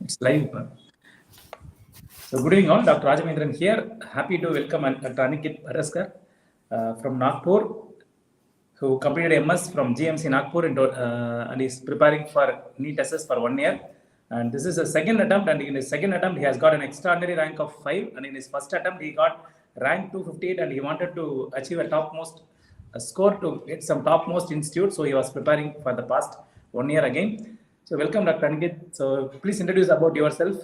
It's live. So good evening all, Dr. Rajamahendran here. Happy to welcome Dr. Aniket Baraskar from Nagpur, who completed MS from GMC Nagpur and is preparing for NEET SS for 1 year. And this is a second attempt, and in his second attempt, he has got an extraordinary rank of 5. And in his first attempt, he got rank 258, and he wanted to achieve a topmost score to get some topmost institute. So he was preparing for the past 1 year again. So welcome, Dr. Aniket. So please introduce about yourself.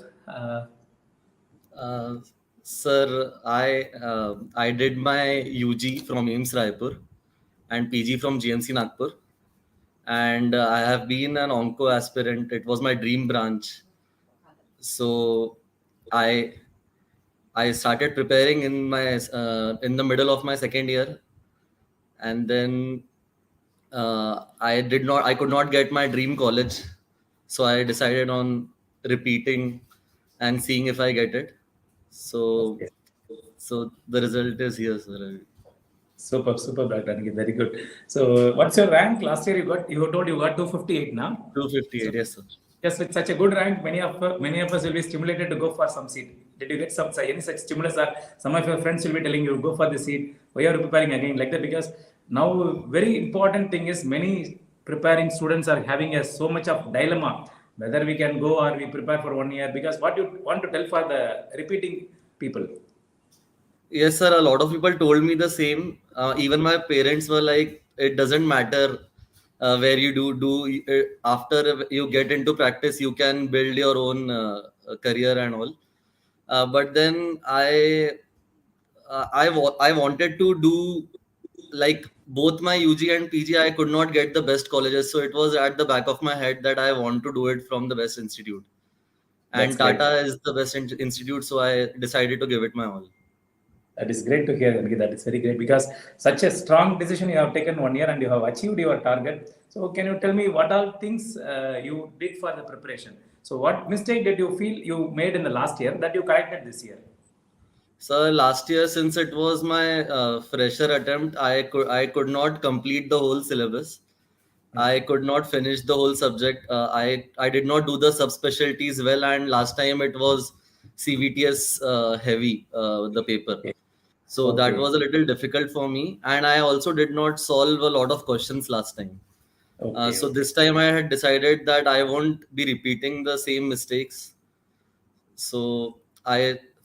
Sir, I did my UG from AIMS Raipur and PG from GMC Nagpur, and I have been an onco aspirant. It was my dream branch, so I I started preparing in the middle of my second year, and then I could not get my dream college, so I decided on repeating and seeing if I get it. So Okay. so the result is here, sir. Super, Dr. Aniket. Very good. So what's your rank? Last year you told you got 258 now. So 258, yes, sir. yes, with such a good rank, many of us will be stimulated to go for some seat. Did you get any such stimulus, or some of your friends will be telling you go for the seat? Why are you preparing again like that? Because now very important thing is many preparing students are having so much of dilemma whether we can go or we prepare for 1 year. Because what you want to tell for the repeating people? Yes, sir. A lot of people told me the same. Even my parents were like, it doesn't matter where you do. After you get into practice, you can build your own career and all. But then I wanted to do like both my UG and PG. I could not get the best colleges, so it was at the back of my head that I want to do it from the best institute. That's And great. Tata is the best institute, so I decided to give it my all. That is great to hear, Aniket. That is very great because such a strong decision you have taken 1 year and you have achieved your target. So, can you tell me what all things you did for the preparation? So, what mistake did you feel you made in the last year that you corrected this year? So last year, since it was my fresher attempt, I could not complete the whole syllabus. I could not finish the whole subject. I did not do the subspecialties well, and last time it was CVTS heavy, the paper. Okay. So that Okay. was a little difficult for me, and I also did not solve a lot of questions last time. Okay. So Okay. this time I had decided that I won't be repeating the same mistakes. So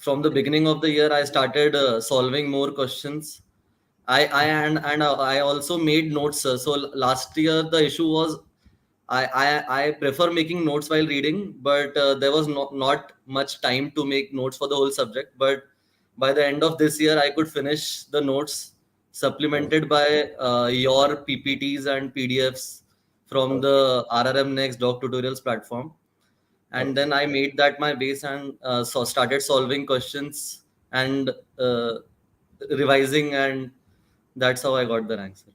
from the beginning of the year, I started solving more questions. I also made notes. So last year the issue was I prefer making notes while reading, but there was not much time to make notes for the whole subject. But by the end of this year, I could finish the notes supplemented by your PPTs and PDFs from Okay. the RRM Next Doc Tutorials platform. And then Okay. I made that my base and so started solving questions and uh, revising, and that's how I got the rank, sir.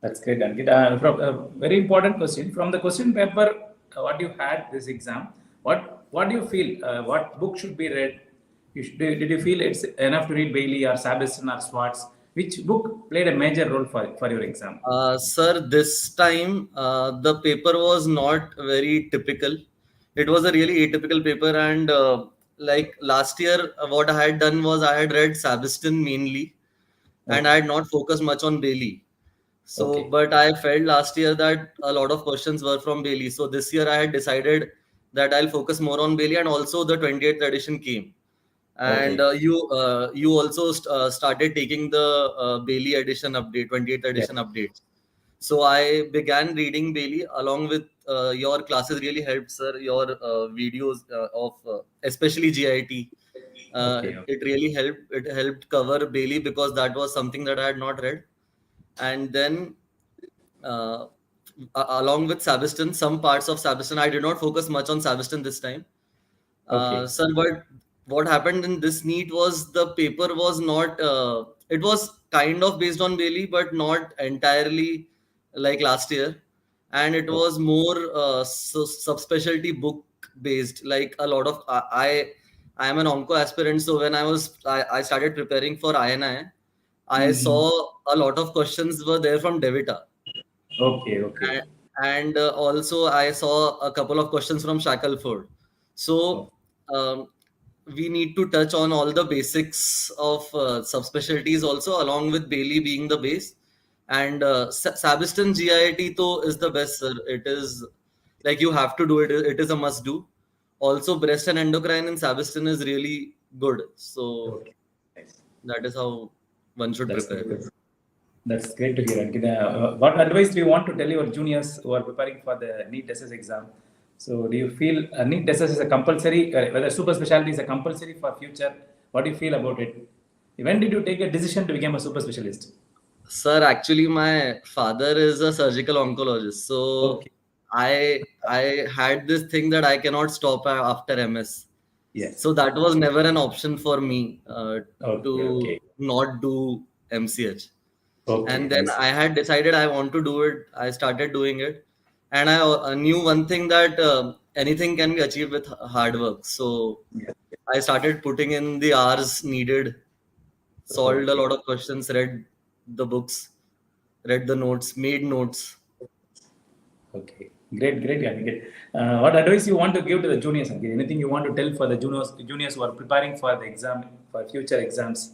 That's great, Aniket. From a very important question from the question paper, what you had this exam, what do you feel? What book should be read? Did you feel it's enough to read Bailey or Sabiston or Swartz? Which book played a major role for your exam? Sir, this time the paper was not very typical. It was a really atypical paper, and like last year, what I had done was I had read Sabiston mainly, and I Okay. had not focused much on Bailey. So, Okay. but I felt last year that a lot of questions were from Bailey. So this year I had decided that I'll focus more on Bailey, and also the 28th edition came. And Okay. you also started taking the Bailey edition update, 28th Yes. edition updates. So I began reading Bailey along with your classes really helped, sir. Your videos of especially GIT, Okay. it really helped. It helped cover Bailey because that was something that I had not read. And then uh, along with Sabiston, some parts of Sabiston, I did not focus much on Sabiston this time. Okay. Sir, but what happened in this NEET was the paper was not, it was kind of based on Bailey, but not entirely like last year. And it Okay. was more subspecialty book based. Like a lot of, I am an onco aspirant. So when I started preparing for INI, I Mhm. saw a lot of questions were there from Devita. Okay. Okay. And also I saw a couple of questions from Shackleford. So we need to touch on all the basics of subspecialties also, along with Bailey being the base. And Sabiston GIT though is the best, sir. It is like you have to do it. It is a must do. Also, breast and endocrine in Sabiston is really good. So Okay. Nice. that is how one should That's prepare. good. That's great to hear. Ankit. What advice do you want to tell your juniors who are preparing for the NEET SS exam? So, do you feel NEET SS is a compulsory, whether super specialty is a compulsory for future? What do you feel about it? When did you take a decision to become a super specialist? Sir, actually, my father is a surgical oncologist. So Okay. I had this thing that I cannot stop after MS. Yes. So that was never an option for me Okay. to Okay. not do MCH. Okay. And then Nice. I had decided I want to do it. I started doing it. And I knew one thing that anything can be achieved with hard work. So Yeah. I started putting in the hours needed, solved a Okay. lot of questions, read the books, read the notes, made notes. Okay. Great. Great. Aniket. What advice you want to give to the juniors? Ankit? Anything you want to tell for the juniors who are preparing for the exam, for future exams?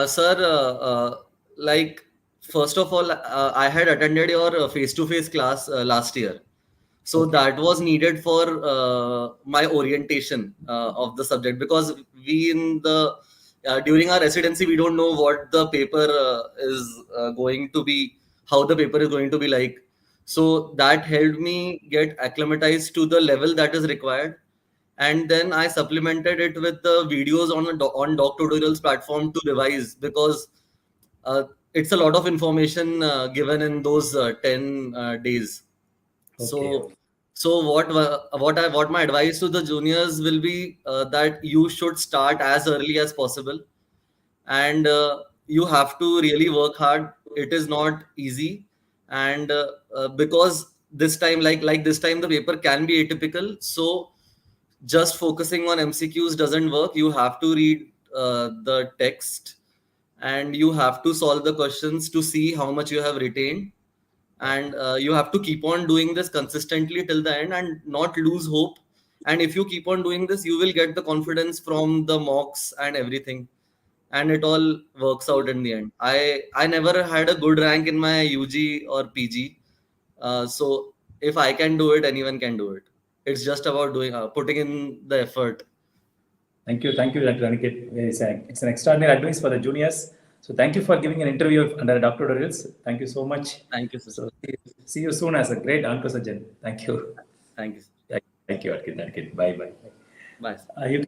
Sir, like first of all, I had attended your face-to-face class last year. So Okay. that was needed for my orientation of the subject, because we in the during our residency we don't know what the paper is going to be, how the paper is going to be like. So that helped me get acclimatized to the level that is required, and then I supplemented it with the videos on on doc tutorials platform to revise, because uh, it's a lot of information given in those 10 days. Okay. So Okay. what my advice to the juniors will be that you should start as early as possible, and you have to really work hard. It is not easy, and because this time, like this time, the paper can be atypical. So just focusing on MCQs doesn't work. You have to read the text, and you have to solve the questions to see how much you have retained, and you have to keep on doing this consistently till the end and not lose hope. And if you keep on doing this, you will get the confidence from the mocks and everything, and it all works out in the end. I never had a good rank in my UG or PG, so if I can do it, anyone can do it. It's just about doing putting in the effort. Thank you, Dr. Aniket. It's an extraordinary advice for the juniors. So thank you for giving an interview under Dr. Dorils. Thank you so much. Thank you, sir. So see you soon as a great oncosurgeon. Thank you. Thank you, sir. Thank you, Aniket. Bye bye. Bye, sir. You